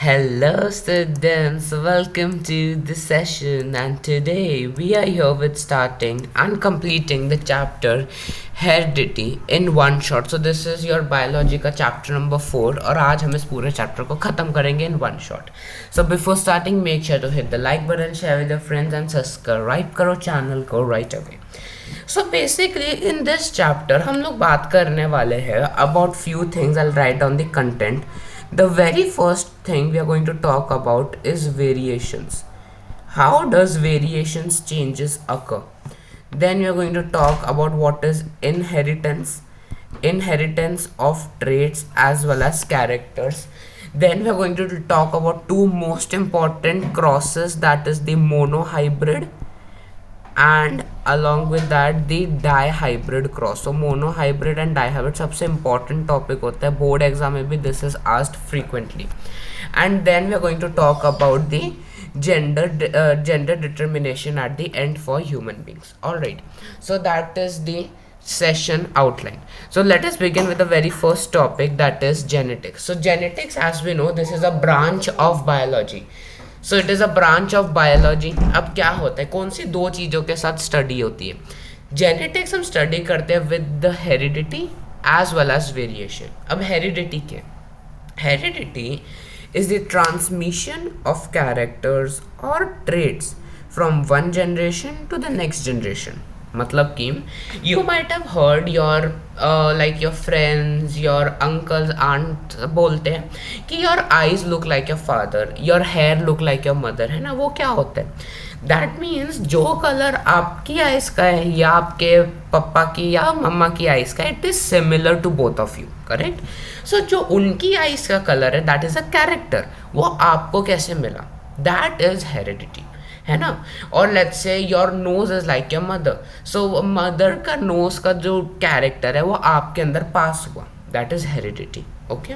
Hello, students. Welcome to the session, and today we are here with starting and completing the chapter heredity in one shot. So this is your biology का chapter number 4 और आज हम इस पूरे chapter को ख़त्म करेंगे in one shot. So before starting, make sure to hit the like button, share with your friends and subscribe करो channel को right away. So basically in this chapter हम लोग बात करने वाले हैं about few things. I'll write down the content. The very first thing we are going to talk about is variations. How does variations changes occur? Then we are going to talk about what is inheritance, inheritance of traits as well as characters. Then we are going to talk about two most important crosses, that is the monohybrid and along with that the dihybrid cross. So monohybrid and dihybrid सबसे important topic होता है board exam में भी, this is asked frequently. And then we are going to talk about the gender determination at the end for human beings. Alright, so that is the session outline. So let us begin with the very first topic, that is genetics. So genetics, as we know, this is a branch of biology. So it is a branch of biology. अब क्या होता है, कौन सी दो चीज़ों के साथ study होती है? जेनेटिक्स हम स्टडी करते हैं with the heredity as well as variation. अब हेरिडिटी क्या? Heredity is the transmission of characters और traits from one generation to the next generation. मतलब कि you might have heard your like your friends, your uncles, aunt बोलते हैं कि your eyes look like your father, your hair look like your mother, है ना. वो क्या होता है? दैट मीन्स जो कलर आपकी आइज का है या आपके पापा की या मम्मा की आइज का, it is similar to both of you. Correct. So जो उनकी आइज का कलर है, दैट इज अ कैरेक्टर. वो आपको कैसे मिला? दैट इज हेरिडिटी, है ना. और let's say your nose is like your mother, so mother का नोज का जो कैरेक्टर है वो आपके अंदर पास हुआ, that is heredity. Okay.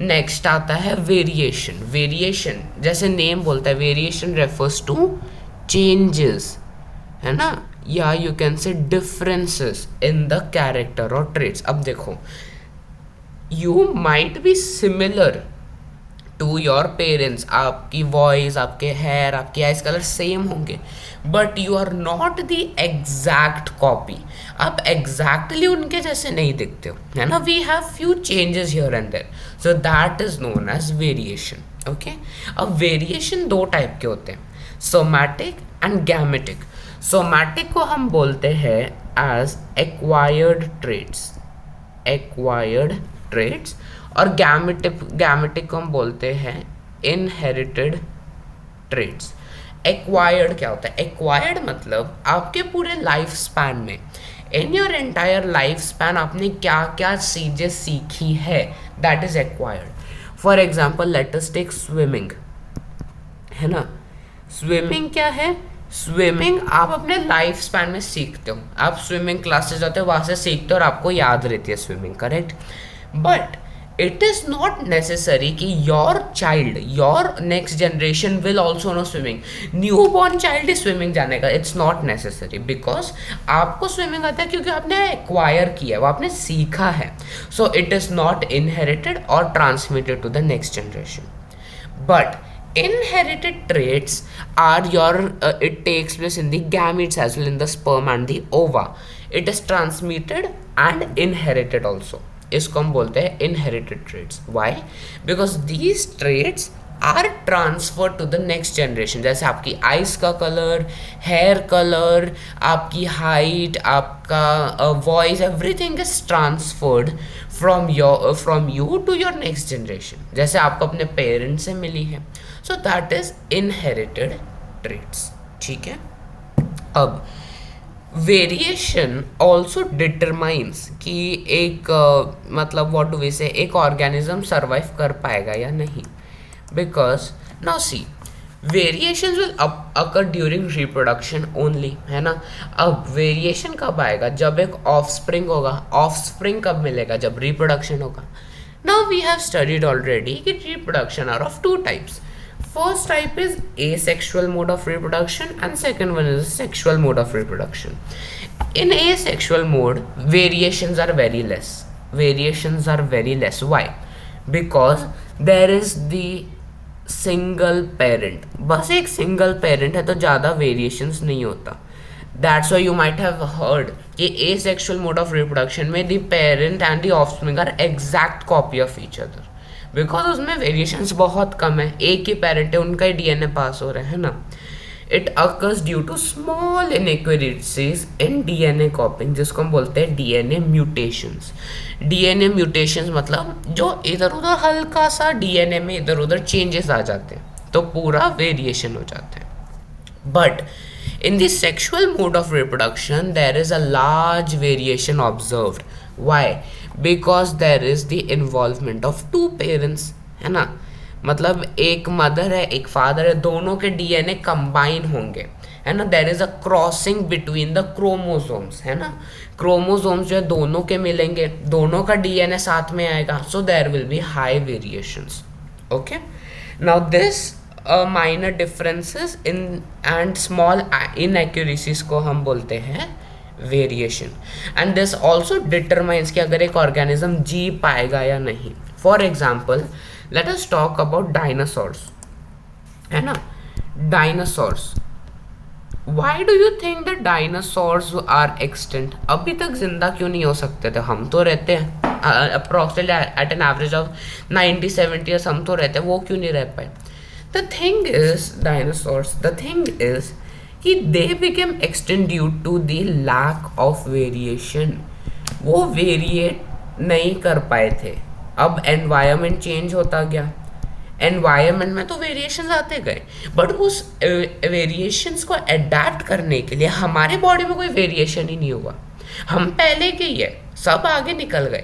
Next आता है वेरिएशन. वेरिएशन जैसे नेम बोलता है, वेरिएशन रेफर्स टू चेंजेस, है ना, या you can say differences in the character और ट्रेट्स. अब देखो, you might be similar to your parents, आपकी वॉइस, आपके हेयर, आपकी आइज कलर सेम होंगे, but you are not the exact copy. आप एग्जैक्टली उनके जैसे नहीं दिखते हो, है ना. We have few changes here and there, so that is known as variation. Okay. अब वेरिएशन दो टाइप के होते हैं, सोमैटिक एंड गैमेटिक. सोमैटिक को हम बोलते हैं as acquired traits, acquired traits. और गैमेटिक को हम बोलते हैं इनहेरिटेड ट्रेट्स. एक्वायर्ड क्या होता है? एक्वायर्ड मतलब आपके पूरे लाइफ स्पैन में, in your entire life span आपने क्या क्या चीज़ें सीखी है, that is acquired. For example let us take swimming, है ना. स्विमिंग क्या है? स्विमिंग आप अपने लाइफ स्पैन में सीखते हो, आप स्विमिंग क्लासेस जाते हो, वहाँ से सीखते हो और आपको याद रहती है swimming. Correct. But it is not necessary कि your child, your next generation will also know swimming. Newborn child is swimming जानेगा, it's not necessary, because आपको swimming आता है क्योंकि आपने acquire किया है, वो आपने सीखा है. So it is not inherited or transmitted to the next generation. But inherited traits are your it takes place in the gametes as well, in the sperm and the ova. It is transmitted and inherited also. इसको हम बोलते हैं inherited traits. Why? Because these traits are transfer to the next generation. जैसे आपकी eyes का colour, hair colour, आपकी height, आपका voice, everything is transferred from you to your next generation, जैसे आपको अपने पेरेंट्स से मिली है. So that is inherited traits. ठीक है. अब वेरिएशन ऑल्सो डिटरमाइंस कि एक मतलब व्हाट डू वी से, एक ऑर्गेनिज्म सर्वाइव कर पाएगा या नहीं. Because now see, variation will occur during reproduction only, है ना. अब वेरिएशन कब आएगा? जब एक ऑफस्प्रिंग होगा. ऑफस्प्रिंग कब मिलेगा? जब रिप्रोडक्शन होगा. Now we have studied already कि reproduction are of two types. First type is asexual mode of reproduction and second one is sexual mode of reproduction. In asexual mode, variations are very less. Why? Because there is the single parent, बस एक single parent है तो ज़्यादा variations नहीं होता. That's why you might have heard कि asexual mode of reproduction में the parent and the offspring are exact copy of each other, because उसमें वेरिएशंस बहुत कम है, एक ही पेरेंट है, उनका ही डीएनए पास हो रहा है ना. It occurs due to small inequalities in DNA copying, जिसको हम बोलते हैं डीएनए म्यूटेशंस. डीएनए म्यूटेशंस मतलब जो इधर उधर हल्का सा डीएनए में इधर उधर चेंजेस आ जाते हैं तो पूरा वेरिएशन हो जाता है. But in the sexual mode of reproduction there is a large variation observed. Why? Because there is the involvement of two parents, है ना. मतलब एक मदर है एक फादर है, दोनों के डीएनए कंबाइन होंगे, है ना. There is a crossing between the chromosomes, है ना. क्रोमोसोम्स जो है दोनों के मिलेंगे, दोनों का डीएनए साथ में आएगा, so there will be high variations. Okay, now this minor differences in and small inaccuracies को हम बोलते हैं variation. And this also determines कि अगर एक ऑर्गेनिज्म जी पाएगा या नहीं. For example let us talk about dinosaurs, है ना. Dinosaurs, why do you think the dinosaurs are extent? अभी तक जिंदा क्यों नहीं हो सकते थे? हम तो रहते हैं approximately at an average of 90-70 years, हम तो रहते हैं, वो क्यों नहीं रह पाए? The thing is, dinosaurs, the thing is कि they became extinct due to the lack of variation. वो वेरिएट नहीं कर पाए थे. अब environment change होता गया, environment में तो वेरिएशंस आते गए, बट उस वेरिएशंस को अडेप्ट करने के लिए हमारे बॉडी में कोई वेरिएशन ही नहीं हुआ. हम पहले के ही है, सब आगे निकल गए.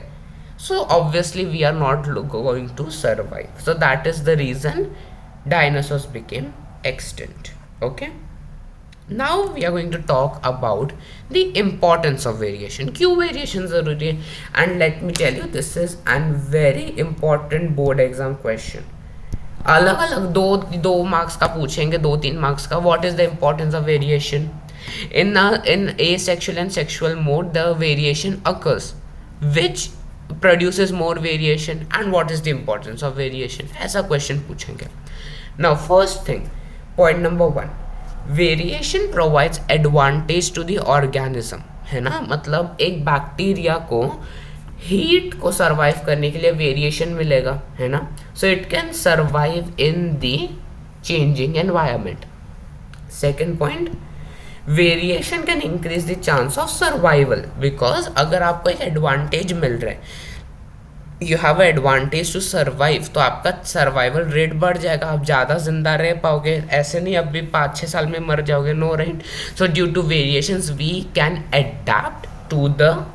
So obviously we are not going to survive. So that is the reason dinosaurs became extinct. Okay, now we are going to talk about the importance of variation. क्यों वेरिएशन जरूरी है? And let me tell you, this is a very important board exam question. अलग अलग दो marks का पूछेंगे, 2-3 marks का. What is the importance of variation? In asexual and sexual mode the variation occurs, which produces more variation, and what is the importance of variation? ऐसा question पूछेंगे. Now first thing, point number 1, variation provides advantage to the organism, है ना. मतलब एक bacteria को heat को survive करने के लिए वेरिएशन मिलेगा, है ना. So it can survive in the changing environment. Second point, variation can increase the chance of survival, because अगर आपको एक एडवांटेज मिल रहा है, you have a advantage to survive, तो आपका सर्वाइवल रेट बढ़ जाएगा, आप ज़्यादा जिंदा रह पाओगे. ऐसे नहीं अब भी 5-6 साल में मर जाओगे, no right. So due to variations we can adapt to the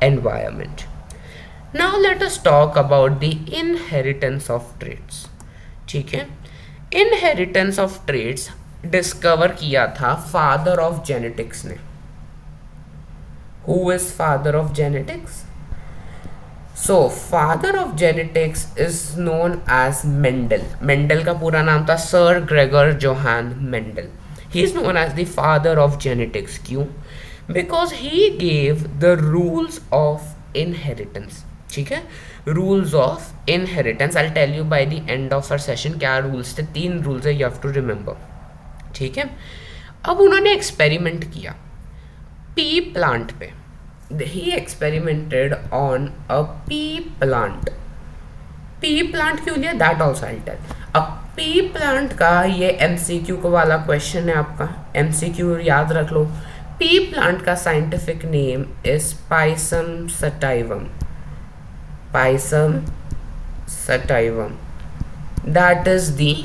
environment. Now let us talk about the inheritance of traits. ठीक है, इनहेरिटेंस ऑफ ट्रेट्स डिस्कवर किया था फादर ऑफ जेनेटिक्स ने. Who is father of genetics? So father of genetics is known as Mendel. Mendel का पूरा नाम था Sir Gregor Johann Mendel. He is known as the father of genetics. क्यों? Because he gave the rules of inheritance. ठीक है, rules of inheritance. I'll tell you by the end of our session क्या rules थे. 3 rules है, you have to remember. ठीक है, अब उन्होंने एक्सपेरिमेंट किया पी प्लांट पे. He experimented on a pea plant. Pea plant क्यों लिया? That also I'll tell. अब pea plant का ये MCQ को वाला क्वेश्चन है आपका, MCQ याद रख लो. Pea plant का scientific name is Pisum sativum. Pisum sativum. That is the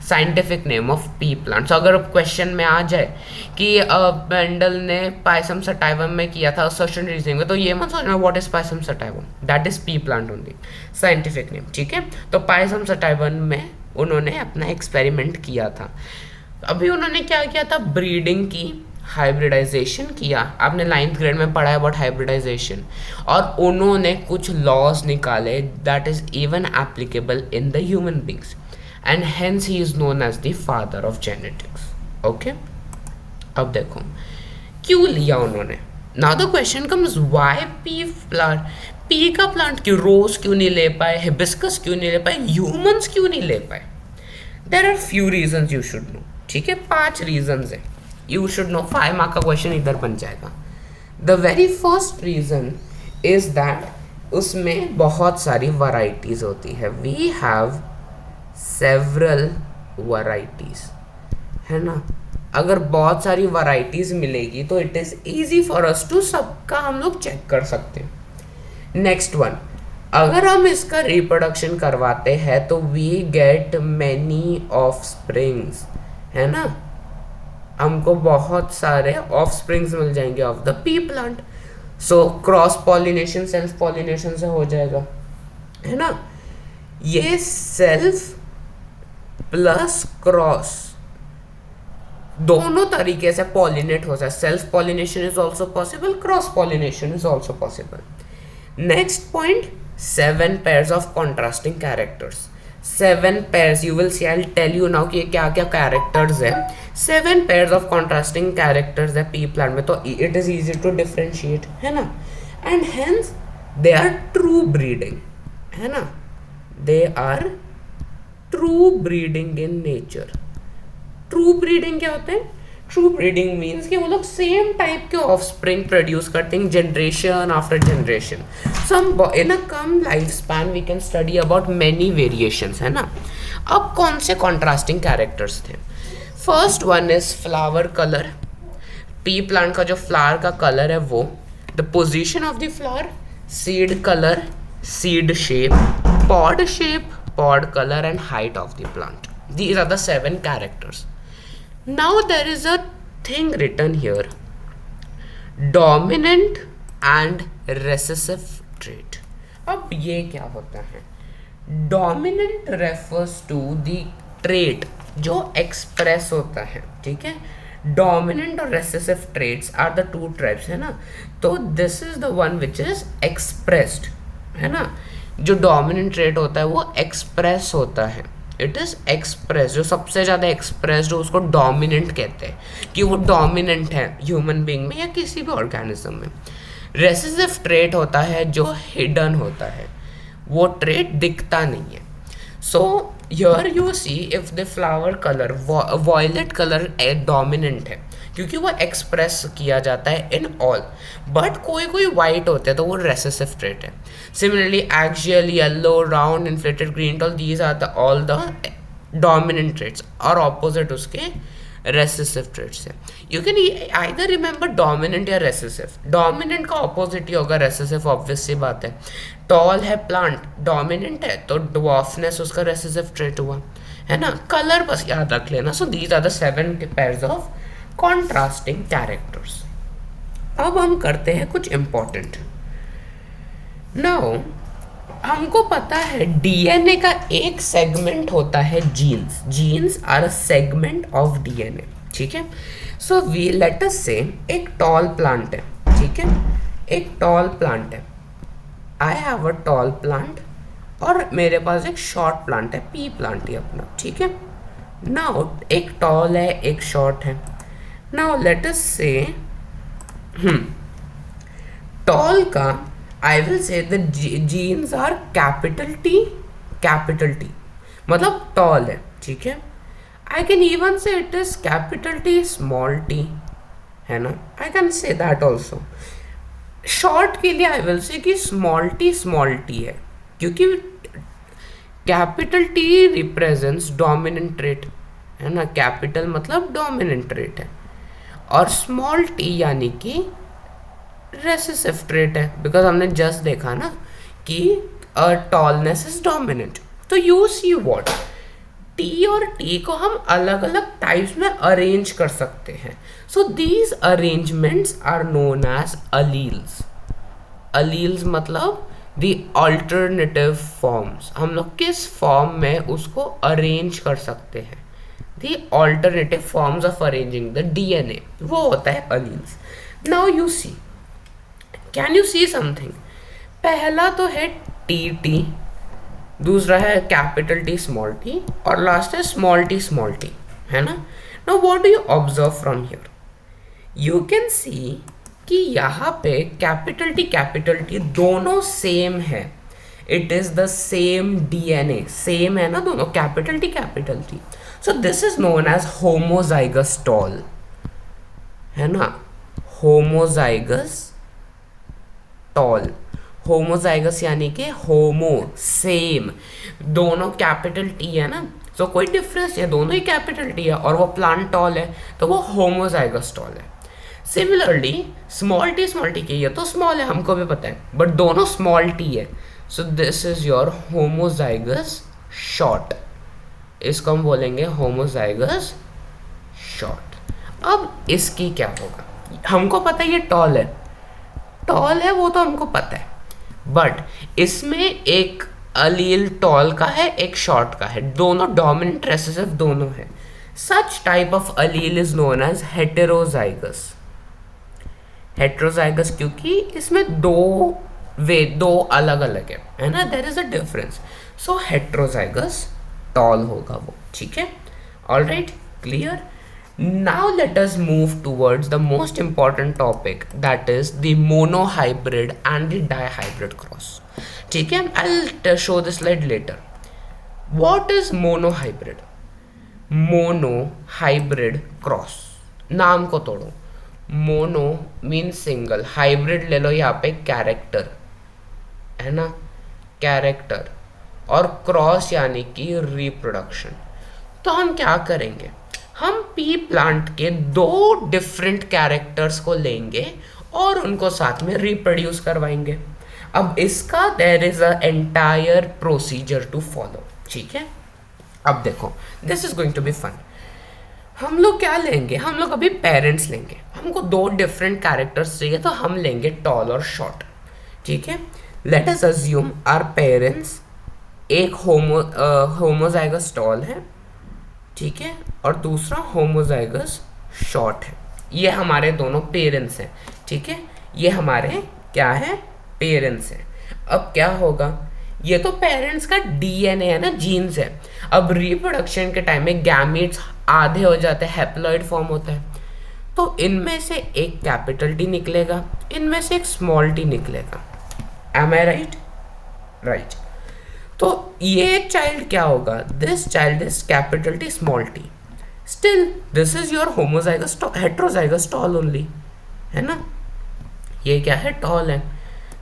scientific name of P plant. अगर क्वेश्चन में आ जाए कि मेंडल ने पाइसम सटाइवम में किया था सर्टेन रीजनिंग में, तो ये मत सोचना what is Pisum sativum, that is P plant only, scientific name. ठीक है, तो पाइसम सटाइवम में उन्होंने अपना एक्सपेरिमेंट किया था. अभी उन्होंने क्या किया था? ब्रीडिंग की, हाइब्रिडाइजेशन किया. आपने 9th ग्रेड में पढ़ा है अबाउट हाइब्रिडाइजेशन. और उन्होंने कुछ लॉज निकाले that is even applicable in the human beings, and hence he is known as the father of genetics. Okay, अब देखो क्यों लिया उन्होंने. Now the question comes, why pea plant? P का प्लांट क्यों? रोज क्यों नहीं ले पाए? हिबिस्कस क्यों नहीं ले पाए? ह्यूमंस क्यों नहीं ले पाए? There are few reasons you should know, ठीक है, 5 रीजंस है, यू शुड नो, 5 मार्क का क्वेश्चन इधर बन जाएगा। The very first reason is that उसमें बहुत सारी वैरायटीज होती है, वी हैव सेवरल वैरायटीज, है ना। अगर बहुत सारी वैरायटीज मिलेगी तो it is easy for us to सबका हम लोग चेक कर सकते हैं। नेक्स्ट वन, अगर हम इसका रिप्रोडक्शन करवाते हैं तो we get many offsprings, है ना, हमको बहुत सारे ऑफ स्प्रिंग्स मिल जाएंगे of the pea plant. So cross pollination self pollination से हो जाएगा, है ना। ये सेल्फ प्लस क्रॉस दोनों तरीके से पॉलिनेट हो जाए, self pollination is also possible, cross pollination is also possible. Next point, 7 pairs of contrasting characters, 7 pairs, you will see, I'll tell you now कि क्या क्या characters है। 7 pairs of contrasting characters है pea plant में, तो it is easy to differentiate, है ना, and hence they are true breeding, है ना, they are true breeding in nature। True breeding क्या होता है? ट्रू ब्रीडिंग मीन्स कि वो लोग सेम टाइप के ऑफस्प्रिंग प्रोड्यूस करते हैं generation after generation. Some in a कम life span we can study about many variations, है ना। अब कौन से कॉन्ट्रास्टिंग कैरेक्टर्स थे? First one is flower colour, pea plant का जो फ्लावर का कलर है वो, the position of the flower, seed colour, seed shape, pod colour and height of the plant. These are the 7 characters. Now there is a thing written here, dominant and recessive trait। अब ये क्या होता है? Dominant refers to the trait जो express होता है, ठीक है। Dominant और recessive traits are the 2 types, है ना। तो this is the one which is expressed, है ना। जो dominant trait होता है वो express होता है, इट इज एक्सप्रेस, जो सबसे ज़्यादा एक्सप्रेस्ड हो उसको डोमिनेंट कहते हैं, कि वो डोमिनेंट है ह्यूमन बीइंग में या किसी भी ऑर्गेनिज्म में। रेसेसिव ट्रेट होता है जो हिडन होता है, वो ट्रेट दिखता नहीं है। So here you see if the flower colour violet colour dominant है क्योंकि वो एक्सप्रेस किया जाता है इन ऑल, बट कोई वाइट होते हैं तो वो रेसेसिव ट्रेट है। Similarly axial, yellow, round, inflated, green tall, these are the all the dominant traits और ऑपोजिट उसके रेसेसिव ट्रेट्स है। You can either remember dominant या रेसेसिव। डोमिनेंट का ऑपोजिट ही होगा रेसेसिव, ऑब्वियस सी बात है। टॉल है प्लांट, डोमिनेंट है तो ड्वार्फनेस उसका रेसेसिव ट्रेट हुआ, है ना। कलर बस याद रख लेना। So these are the 7 pairs of contrasting characters. अब हम करते हैं कुछ इंपॉर्टेंट। नाउ हमको पता है डीएनए का एक सेगमेंट होता है genes. Genes are a segment of DNA, ठीक है। सो वी लेट अस से एक टॉल प्लांट है, ठीक है, एक टॉल प्लांट है। I have a tall plant और मेरे पास एक शॉर्ट प्लांट है, पी प्लांट ही अपना, ठीक है। नाउ एक टॉल है एक शॉर्ट है। नाउ लेट अस से टॉल का I will say the genes are capital T मतलब tall है, ठीक है। I can even say it is capital T small t, है ना। I can say that also। short के लिए I will say कि small t है क्योंकि capital T represents dominant trait, है ना। capital मतलब dominant trait है और small t यानी कि रेसेसिव ट्रेट है, बिकॉज हमने जस्ट देखा ना कि टॉलनेस इज डोमिनेंट। तो यू सी व्हाट, टी और टी को हम अलग अलग टाइप्स में अरेंज कर सकते हैं। So these arrangements are known as alleles. Alleles मतलब द अल्टरनेटिव फॉर्म्स। हम लोग किस फॉर्म में उसको अरेंज कर सकते हैं, the alternative forms of arranging the DNA, वो होता है alleles. Now you see, can you see something? पहला तो है टी टी, दूसरा है कैपिटल टी स्मॉल टी और लास्ट है स्मॉल टी, है ना। Now what do you observe from here? You can see कि यहाँ पे कैपिटल टी दोनों सेम है it is the same DNA, same है ना दोनों, capital T. So this is known as homozygous tall, है ना, होमोजाइगस टॉल। होमोजाइगस यानी कि होमो, सेम, दोनों कैपिटल टी है ना, तो कोई डिफरेंस है, दोनों ही कैपिटल टी है और वो प्लांट टॉल है, तो वो होमोजाइगस टॉल है। सिमिलरली स्मॉल टी के, ये तो स्मॉल है हमको भी पता है, बट दोनों स्मॉल टी है, सो this is your homozygous short, इसको हम बोलेंगे होमोजाइगस शॉर्ट। अब इसकी क्या होगा, हमको पता है ये टॉल है वो तो हमको पता है, बट इसमें एक अलील टॉल का है, एक शॉर्ट का है, दोनों डोमिनेंट रेसेसिव दोनों है। Such type of allele is known as heterozygous. Heterozygous क्योंकि इसमें दो अलग अलग है ना, there is a difference, so heterozygous tall होगा वो, ठीक है। Alright, clear. Now let us move towards the most important topic, that is the monohybrid and the dihybrid cross. ठीक है, I'll show the slide later. What is monohybrid? Monohybrid cross, नाम को तोड़ो, mono mean single, hybrid ले लो यहाँ पे character, है ना, कैरेक्टर, और क्रॉस यानी कि रिप्रोडक्शन। तो हम क्या करेंगे, हम पी प्लांट के दो डिफरेंट कैरेक्टर्स को लेंगे और उनको साथ में रिप्रोड्यूस करवाएंगे। अब इसका there is a entire procedure to follow, ठीक है। अब देखो, this is going to be fun. हम लोग क्या लेंगे, हम लोग अभी पेरेंट्स लेंगे, हमको दो डिफरेंट कैरेक्टर्स चाहिए, तो हम लेंगे टॉल और शॉर्ट, ठीक है। Let us assume our parents, एक होमोजाइगस टॉल है, ठीक है, और दूसरा होमोजाइगस शॉर्ट है। ये हमारे दोनों पेरेंट्स हैं, ठीक है, ये हमारे क्या है, पेरेंट्स हैं। अब क्या होगा, ये तो पेरेंट्स का डीएनए है ना, जीन्स है। अब रिप्रोडक्शन के टाइम में गैमीट्स आधे हो जाते हैं, हैप्लॉइड फॉर्म होता है, तो इनमें से एक कैपिटल टी निकलेगा, इनमें से एक स्मॉल टी निकलेगा। Am I right? राइट। तो ये चाइल्ड क्या होगा, this child is capital T small T, still this is your homozygous heterozygous tall only, है ना, ये क्या है, टॉल है।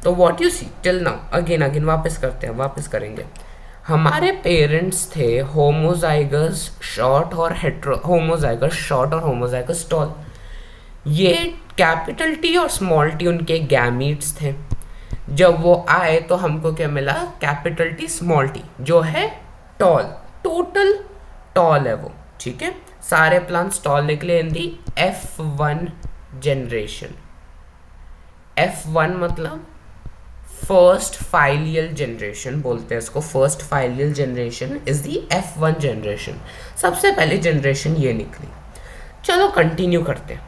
तो what you see till now, again वापस करते हैं, वापस करेंगे। हमारे पेरेंट्स थे होमोजाइगस शॉर्ट और होमोजाइगस टॉल। ये कैपिटल टी और स्मॉल टी उनके गैमीट्स थे। जब वो आए तो हमको क्या मिला, कैपिटल टी स्मॉल टी, जो है टॉल, टोटल टॉल है वो, ठीक है। सारे प्लांट्स टॉल निकले इन दी F1 जनरेशन। F1 मतलब फर्स्ट फाइलियल जनरेशन बोलते हैं इसको, first filial generation is the F1 generation, सबसे पहली जनरेशन ये निकली। चलो कंटिन्यू करते हैं।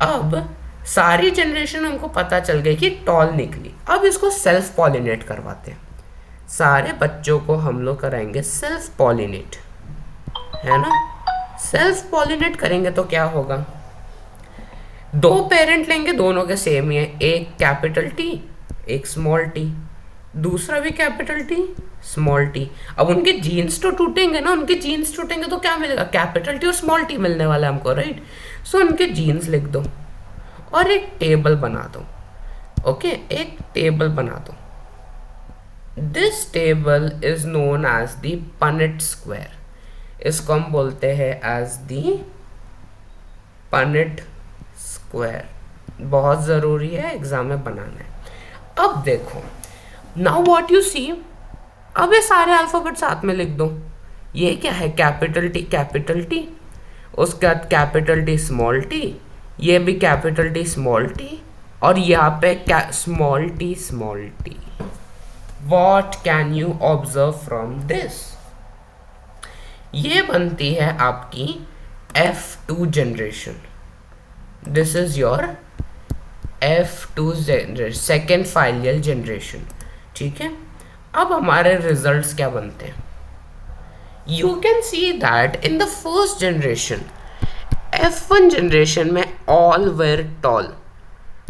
अब सारी जनरेशन हमको पता चल गई कि टॉल निकली, अब इसको सेल्फ पॉलिनेट करवाते हैं। सारे बच्चों को हम लोग कराएंगे सेल्फ पॉलिनेट, है ना। सेल्फ पॉलिनेट करेंगे तो क्या होगा, दो पेरेंट लेंगे, दोनों के सेम ही है, एक कैपिटल टी एक स्मॉल टी, दूसरा भी कैपिटल टी स्मॉल टी। अब उनके जीन्स तो टूटेंगे ना, उनके जीन्स टूटेंगे तो क्या मिलेगा, कैपिटल टी और स्मॉल टी मिलने वाला है हमको, राइट। सो उनके जीन्स लिख दो और एक टेबल बना दो, ओके, एक टेबल बना दो। This table is known as the Punnett square, इसको हम बोलते हैं एज द पनेट स्क्वायर, बहुत ज़रूरी है, एग्जाम में बनाना है। अब देखो, नाउ व्हाट यू सी, अब ये सारे अल्फ़ाबेट साथ में लिख दो। ये क्या है, कैपिटल टी, उसके बाद कैपिटल टी स्मॉल टी, ये भी कैपिटल टी स्मॉल टी, और यहाँ पे small T. What can you observe from this, ये बनती है आपकी F2 generation. This is your F2 generation, second filial generation, ठीक है। अब हमारे रिजल्ट्स क्या बनते हैं, you can see that in the first generation, F1 generation में ऑल वेर टॉल,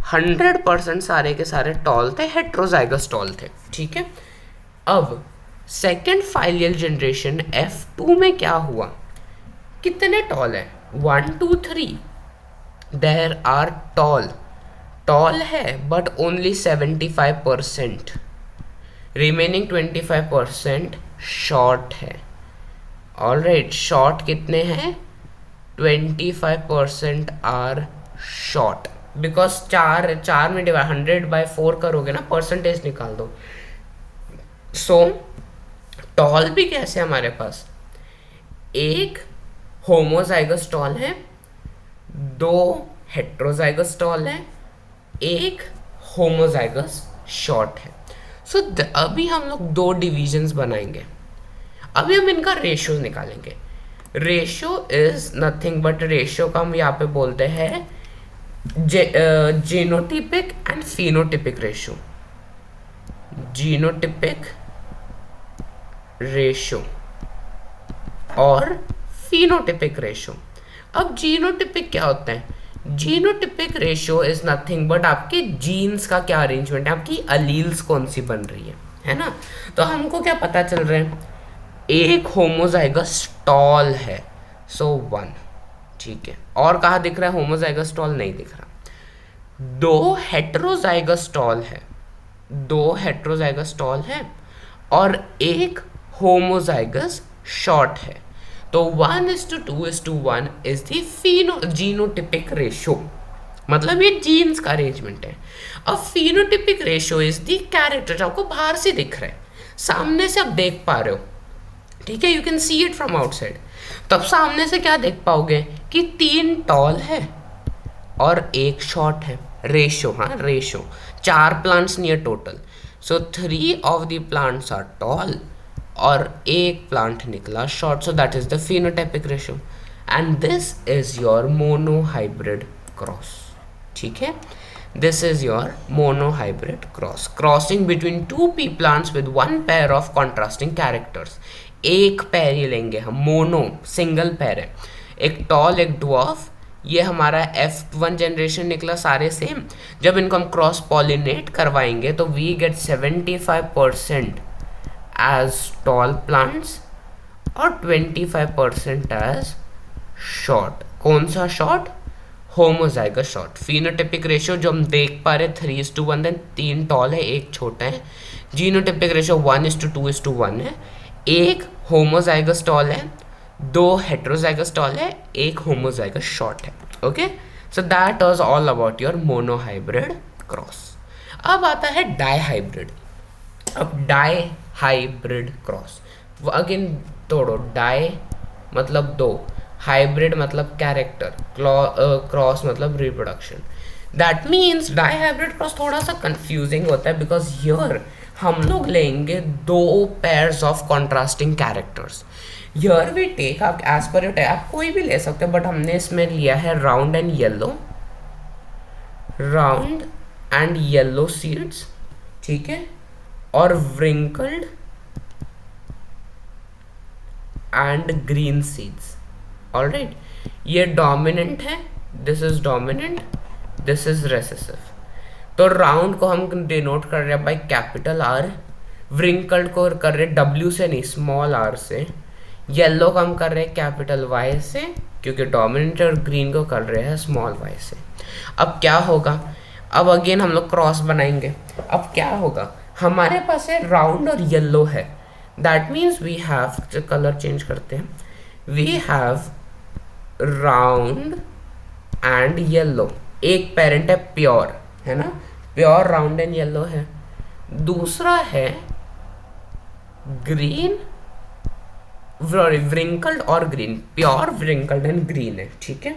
100% सारे के सारे टॉल थे, हेट्रोजाइगस टॉल थे, ठीक है। अब सेकेंड फाइलियल जनरेशन F2 में क्या हुआ, कितने टॉल है, 1 2 3, देर आर टॉल है बट ओनली 75%, रिमेनिंग 25% शॉर्ट है। ऑलराइट, शॉर्ट कितने हैं, 25% आर शॉर्ट, बिकॉज चार में डिवाइड 100/4 करोगे ना, परसेंटेज निकाल दो। सो टॉल भी कैसे हमारे पास, एक होमोजाइगस टॉल है, दो हेट्रोजाइगस टॉल है, एक होमोजाइगस शॉर्ट है। सो अभी हम लोग दो डिविजन्स बनाएंगे। अभी हम इनका रेशियो निकालेंगे। Ratio is nothing but, ratio का हम यहाँ पे बोलते हैं genotypic and phenotypic ratio, genotypic ratio और फिनोटिपिक रेशियो। अब जीनोटिपिक क्या होता है, genotypic ratio is nothing but आपके जीन्स का क्या अरेंजमेंट है, आपकी अलील्स कौन सी बन रही है ना। तो हमको क्या पता चल रहा है, एक होमोजाइगस टॉल है, सो 1, ठीक है। और कहाँ दिख रहा है, होमोजाइगस टॉल नहीं दिख रहा। दो हेट्रोजाइगस टॉल है, दो हेट्रोजाइगस टॉल है और एक होमोजाइगस शॉर्ट है। तो 1:2:1 इज द जीनोटिपिक रेशियो, मतलब ये जीन्स का अरेंजमेंट है। अब phenotypic ratio is the character, आपको बाहर से दिख रहा है, सामने से आप देख पा रहे हो, ठीक है, you can see it from outside. तब सामने से क्या देख पाओगे कि 3 टॉल है और एक शॉर्ट है। रेशियो, हाँ ratio, 4 plants near total, so 3 of the plants are tall और एक प्लांट निकला short, so that is the phenotypic ratio and this is your monohybrid cross, ठीक है। This is your monohybrid cross, crossing between 2 pea plants with 1 pair of contrasting characters. एक pair ही लेंगे हम, mono single पैर है, एक toll एक dwarf, ये हमारा F1 जनरेशन निकला, सारे सेम। जब इनको हम क्रॉस पॉलिनेट करवाएंगे तो we get 75% as tall plants और 25% एज शॉर्ट। कौन सा short, homozygous short. Phenotypic ratio जो हम देख पा रहे 3:1, देन 3 टॉल है एक छोटा है। जीनोटिपिक रेशियो 1:2:1 है, एक होमोजाइगस टॉल है, 2 हेट्रोजाइगस टॉल है, एक होमोजाइगस शॉर्ट है। Okay, so that was all about your monohybrid cross. अब आता है डाईहाइब्रिड। अब डाईहाइब्रिड क्रॉस, अगेन तोड़ो, डाई मतलब 2, हाइब्रिड मतलब कैरेक्टर, क्रॉस मतलब reproduction. That means dihybrid cross थोड़ा सा कंफ्यूजिंग होता है बिकॉज हियर हम लोग लेंगे 2 pairs of contrasting characters. Here we take, आप एज पर योर, आप कोई भी ले सकते हो बट हमने इसमें लिया है round and yellow, round and yellow seeds, ठीक है, और wrinkled and green seeds. Alright, ये डोमिनेंट है, this is dominant, this is recessive. तो राउंड को हम डिनोट कर रहे हैं बाय कैपिटल आर, व्रिंकल्ड को कर रहे W से नहीं स्मॉल r से, येलो को हम कर रहे हैं कैपिटल Y से क्योंकि डोमिनेंट, और ग्रीन को कर रहे हैं स्मॉल y से। अब क्या होगा, अब अगेन हम लोग क्रॉस बनाएंगे। अब क्या होगा, हमारे पास है राउंड और येलो है, that means we have, colour change करते हैं, we have round and yellow. एक पेरेंट है प्योर, है ना, प्योर राउंड एंड येलो है। दूसरा है ग्रीन, व्रिंकल्ड और green, pure wrinkled and green है, ठीक है।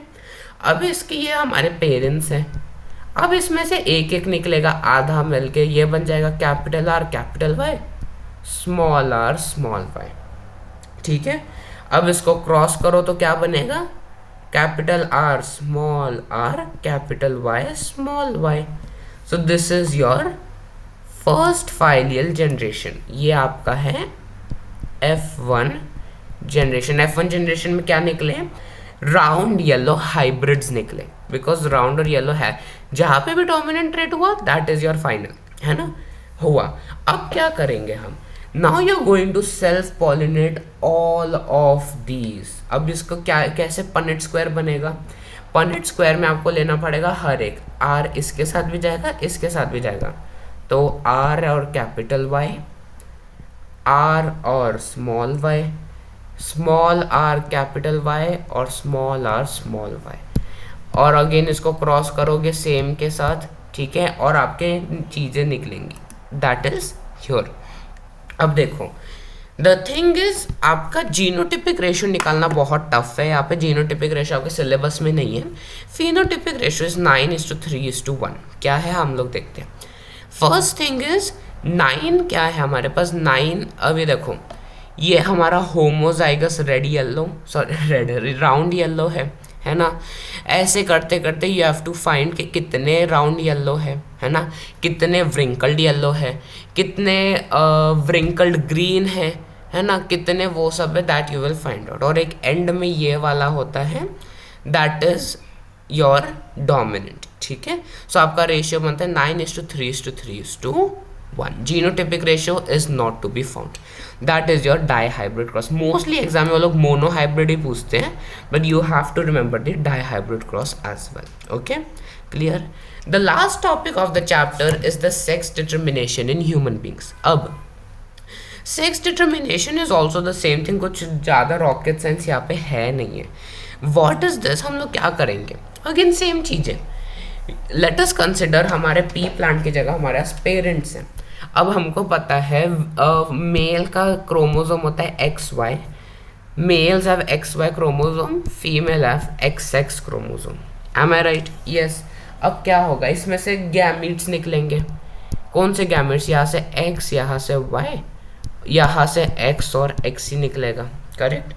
अब इसके ये हमारे पेरेंट्स हैं। अब इसमें से एक एक निकलेगा, आधा मिलके ये बन जाएगा capital R capital Y, small r small y, ठीक है। अब इसको क्रॉस करो तो क्या बनेगा, capital R small r capital Y small y। So this is your first filial generation. ये आपका है F1 जनरेशन। F1 जनरेशन में क्या निकले, राउंड येलो हाइब्रिड्स निकले, बिकॉज राउंड और येलो है, जहाँ पे भी डोमिनेंट ट्रेट हुआ दैट इज योर फाइनल, है ना, हुआ। अब क्या करेंगे हम, now you are going to self pollinate all of these. अब इसको क्या कैसे पनेट स्क्वायर बनेगा? पनेट स्क्वायर में आपको लेना पड़ेगा हर एक, आर इसके साथ भी जाएगा, इसके साथ भी जाएगा, तो आर और कैपिटल वाई, आर और small Y, small R capital Y और स्मॉल आर स्मॉल वाई, और अगेन इसको क्रॉस करोगे सेम के साथ, ठीक है, और आपके चीज़ें निकलेंगी, दैट इज योर। अब देखो द थिंग इज आपका जीनोटिपिक रेशियो निकालना बहुत टफ है। यहाँ पे जीनोटिपिक रेशियो आपके सिलेबस में नहीं है। Phenotypic ratio is 9:3:1। क्या है हम लोग देखते हैं। फर्स्ट थिंग इज 9 क्या है हमारे पास 9। अभी देखो ये हमारा homozygous red yellow, sorry red round yellow है ना। ऐसे करते करते यू हैव टू फाइंड कि कितने राउंड येलो है ना, कितने व्रिंकल्ड येलो है, कितने व्रिंकल्ड ग्रीन है ना, कितने वो सब है, that you will find out. और एक एंड में ये वाला होता है, दैट इज योर डोमिनेंट, ठीक है। सो आपका रेशियो बनता है 9:3:3:1। Genotypic ratio is not to be found, that is your dihybrid cross. Mostly exam में वो लोग मोनो हाइब्रिड ही पूछते हैं, but you have to remember the dihybrid cross as well. Okay, clear. The last topic of the chapter is the sex determination in human beings. अब sex determination is also the same thing, कुछ ज़्यादा rocket science यहाँ पे है नहीं है। What is this, हम लोग क्या करेंगे, अगेन सेम चीज़ें। लेट अस कंसिडर हमारे पी प्लांट की जगह हमारे पास पेरेंट्स हैं। अब हमको पता है मेल का क्रोमोसोम होता है XY, males have XY chromosome, female have XX chromosome. Am I right? Yes. अब क्या होगा, इसमें से गैमीट्स निकलेंगे। कौन से गैमीट्स? यहाँ से X, यहाँ से Y, यहाँ से X और X ही निकलेगा, करेक्ट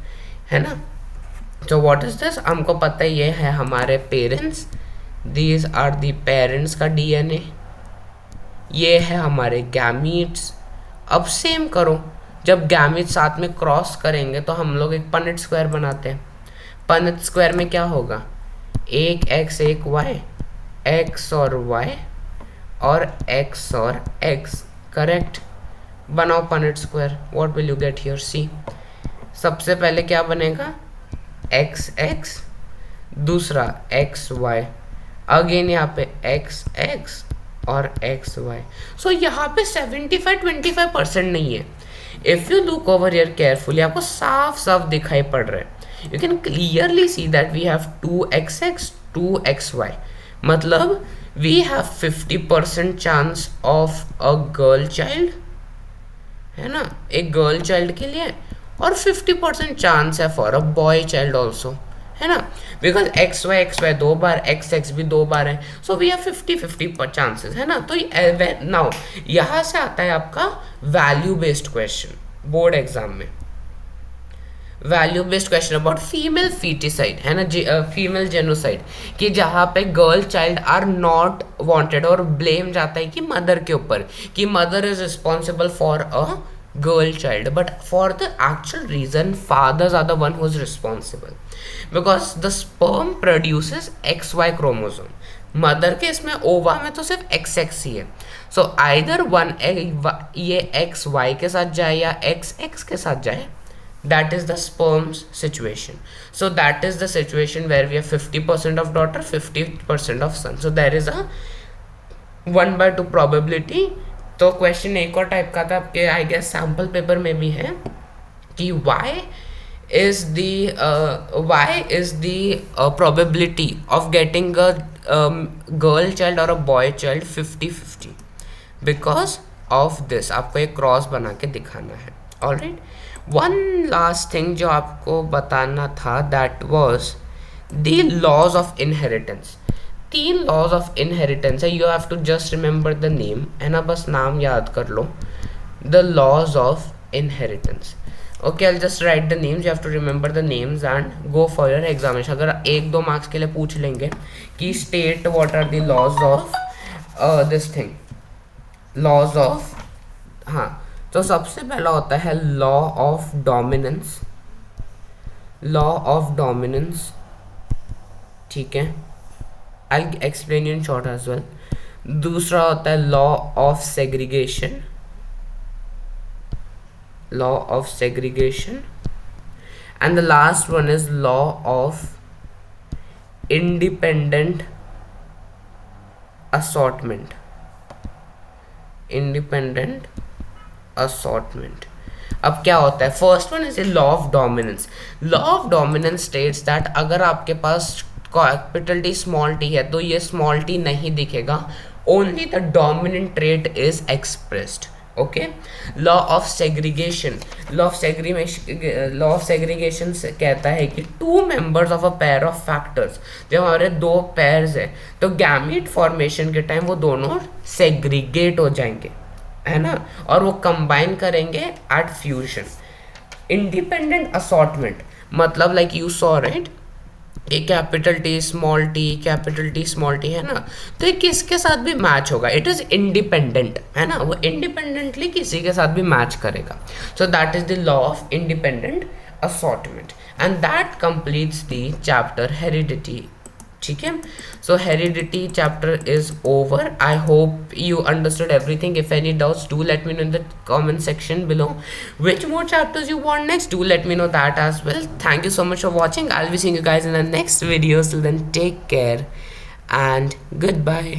है ना। तो व्हाट इज दिस, हमको पता ये है हमारे parents, these are the parents का DNA, ये है हमारे गैमीट्स। अब सेम करो, जब गैमीट्स साथ में क्रॉस करेंगे तो हम लोग एक पनेट स्क्वायर बनाते हैं। पनेट स्क्वायर में क्या होगा, एक X एक Y, X और Y और X और X, करेक्ट। बनाओ Punnett square, what will you get here, see. सबसे पहले क्या बनेगा, XX, दूसरा XY, अगेन यहाँ पे XX और XY। सो यहाँ पे 75-25% नहीं है। If you look over here carefully, आपको साफ साफ दिखाई पड़ रहा है। You can clearly see that we have 2XX 2XY, मतलब we have 50% chance of a girl child, है ना, एक गर्ल चाइल्ड के लिए, और 50% चांस है for a boy child also, है ना, बिकॉज XY दो बार, XX भी दो बार है, सो वी हैव 50-50 चांसेस, है ना। तो नाउ यहाँ से आता है आपका value based question board exam में। Value based question about female foeticide, है ना, फीमेल जेनोसाइड, कि जहाँ पे girl child are not wanted और ब्लेम जाता है कि मदर के ऊपर, कि mother is responsible for a girl child, but for the actual reason fathers are the one who is responsible, because the sperm produces XY chromosome, mother के इसमें ओवा में तो सिर्फ XX ही है। सो आइदर वन ये XY के साथ जाए या XX के साथ जाए, that is the sperms situation. So that is the situation where we have 50% of daughter, 50% of son, so there is a 1/2 probability। तो क्वेश्चन एक और टाइप का था आपके, आई गेस सैम्पल पेपर में भी है, कि why is the probability of getting a girl child और a boy child 50-50, because of this. आपको एक क्रॉस बना के दिखाना है। ऑलराइट, वन लास्ट थिंग जो आपको बताना था, that was the laws of inheritance. 3 laws of inheritance है, you have to just remember the name, है ना, बस नाम याद कर लो। The laws of inheritance, okay, I just write the names, you have to remember the names and go for your examination. अगर 1-2 marks के लिए पूछ लेंगे कि state what are the laws of this thing, laws of, हाँ, तो सबसे पहला होता है law of dominance, law of dominance, ठीक है, I'll explain you in short as well। दूसरा होता है law of segregation, law of segregation, and the last one is law of independent assortment. Independent assortment. अब क्या होता है, first one is a law of dominance. Law of dominance states that अगर आपके पास कैपिटल टी स्मॉल टी है तो ये स्मॉल टी नहीं दिखेगा, only the dominant trait is expressed. Okay. Law of segregation. Law of segregation कहता है कि two members of a pair of factors, जब हमारे दो पेयर्स हैं तो गैमीट फॉर्मेशन के टाइम वो दोनों सेग्रीगेट हो जाएंगे, है ना, और वो कंबाइन करेंगे एट फ्यूजन. इंडिपेंडेंट असॉर्टमेंट मतलब लाइक यू सॉ राइट, ये कैपिटल टी स्मॉल टी है ना, तो ये किसके साथ भी मैच होगा, इट इज इंडिपेंडेंट, है ना, वो इंडिपेंडेंटली किसी के साथ भी मैच करेगा. सो that is the law of independent assortment and that completes the chapter heredity. ठीक है. So heredity chapter is over. I hope you understood everything. If any doubts, do let me know in the comment section below. Which more chapters you want next, do let me know that as well. Thank you so much for watching. I'll be seeing you guys in the next video. Till then, take care and goodbye.